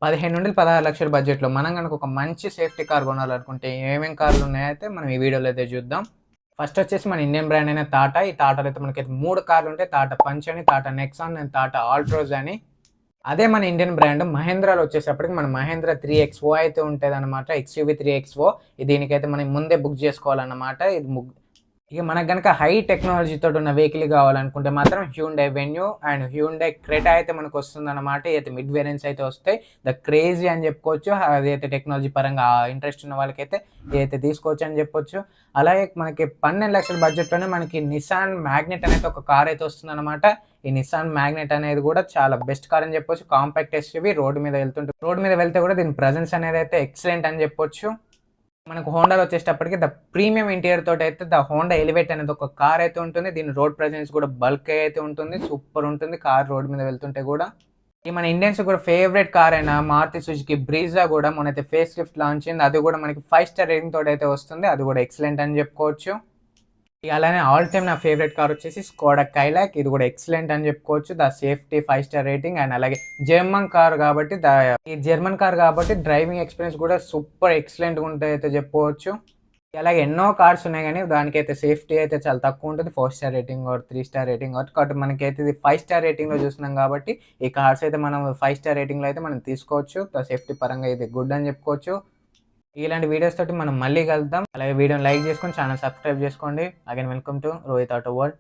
15-16 లక్షల బడ్జెట్‌లో మనం గనుక ఒక మంచి సేఫ్టీ కార్ కొనాలనుకుంటే ఏమేం కార్లు ఉన్నాయైతే మనం ఈ వీడియోలో అయితే చూద్దాం. ఫస్ట్ వచ్చేసి మన ఇండియన్ బ్రాండ్ అయిన టాటా. ఈ టాటాలో అయితే మనకైతే 3 కార్లు ఉంటాయి. టాటా పంచ్ అని, టాటా నెక్సాన్ అండ్ టాటా ఆల్ట్రోజ్ అని. అదే మన ఇండియన్ బ్రాండ్ మహేంద్రాలో వచ్చేసప్పటికి మన మహేంద్ర 3XO అయితే ఉంటదనమాట. XUV 3XO. దీనికైతే మనం ముందే బుక్ చేసుకోవాలన్నమాట. ఇక మనకు గనక హై టెక్నాలజీ తోటి ఉన్న వెహికల్ కావాలనుకుంటే మాత్రం Hyundai venue and Hyundai Creta అయితే మనకు వస్తుందన్నమాట. అయితే మిడ్ వేరియంట్స్ అయితే వస్తాయి. ద క్రేజీ అని చెప్పుకోవచ్చు. అదైతే టెక్నాలజీ పరంగా ఇంట్రెస్ట్ ఉన్న వాళ్ళకైతే ఇదైతే తీసుకోవచ్చు అని చెప్పొచ్చు. అలాగే మనకి 12 లక్షల బడ్జెట్‌లోనే మనకి నిసాన్ మ్యాగ్నెట్ అనేది ఒక కార్ అయితే వస్తుందన్నమాట. ఈ నిసాన్ మ్యాగ్నెట్ అనేది కూడా చాలా బెస్ట్ కార్ అని చెప్పొచ్చు. కాంపాక్ట్ ఎస్యూవీ రోడ్ మీద వెళ్తే కూడా దీని ప్రెజెన్స్ అనేది అయితే ఎక్సలెంట్ అని చెప్పొచ్చు. మనకు హోండాలో వచ్చేటప్పటికి ద ప్రీమియం ఇంటీరియర్ తోటి అయితే ద హోండా ఎలివేట్ అనేది ఒక కార్ అయితే ఉంటుంది. దీని రోడ్ ప్రెజెన్స్ కూడా బల్క్ అయితే ఉంటుంది. సూపర్ ఉంటుంది కార్ రోడ్ మీద వెళ్తుంటే కూడా. ఈ మన ఇండియన్స్ కూడా ఫేవరెట్ కార్ అయిన మారుతి సుజుకి బ్రీజా కూడా మొన్నైతే ఫేస్ లిఫ్ట్ లాంచ్ అయింది. అది కూడా మనకి 5 స్టార్ రేటింగ్ తోటి అయితే వస్తుంది. అది కూడా ఎక్సలెంట్ అని చెప్పుకోవచ్చు. అలానే ఆల్ టైమ్ నా ఫేవరెట్ కార్ వచ్చేసి స్కోడా కైలాక్. ఇది కూడా ఎక్సలెంట్ అని చెప్పుకోవచ్చు. The safety 5 star rating and అలాగే ఈ జర్మన్ కార్ కాబట్టి డ్రైవింగ్ ఎక్స్పీరియన్స్ కూడా సూపర్ ఎక్సలెంట్గా ఉంటుంది అయితే చెప్పుకోవచ్చు. అలాగే ఎన్నో కార్స్ ఉన్నాయి కానీ దానికైతే సేఫ్టీ అయితే చాలా తక్కువ ఉంటుంది. 4 star rating or 3 star rating కాబట్టి మనకైతే ఇది 5 స్టార్ రేటింగ్లో చూస్తున్నాం కాబట్టి ఈ కార్స్ అయితే మనం 5 స్టార్ రేటింగ్లో అయితే మనం తీసుకోవచ్చు. సేఫ్టీ పరంగా ఇది గుడ్ అని చెప్పుకోవచ్చు. ఇలాంటి వీడియోస్ తోటి మనం మళ్ళీ కలుద్దాం. అలాగే వీడియోని లైక్ చేసుకొని ఛానల్ సబ్స్క్రైబ్ చేసుకోండి. Again welcome to Rohit auto world.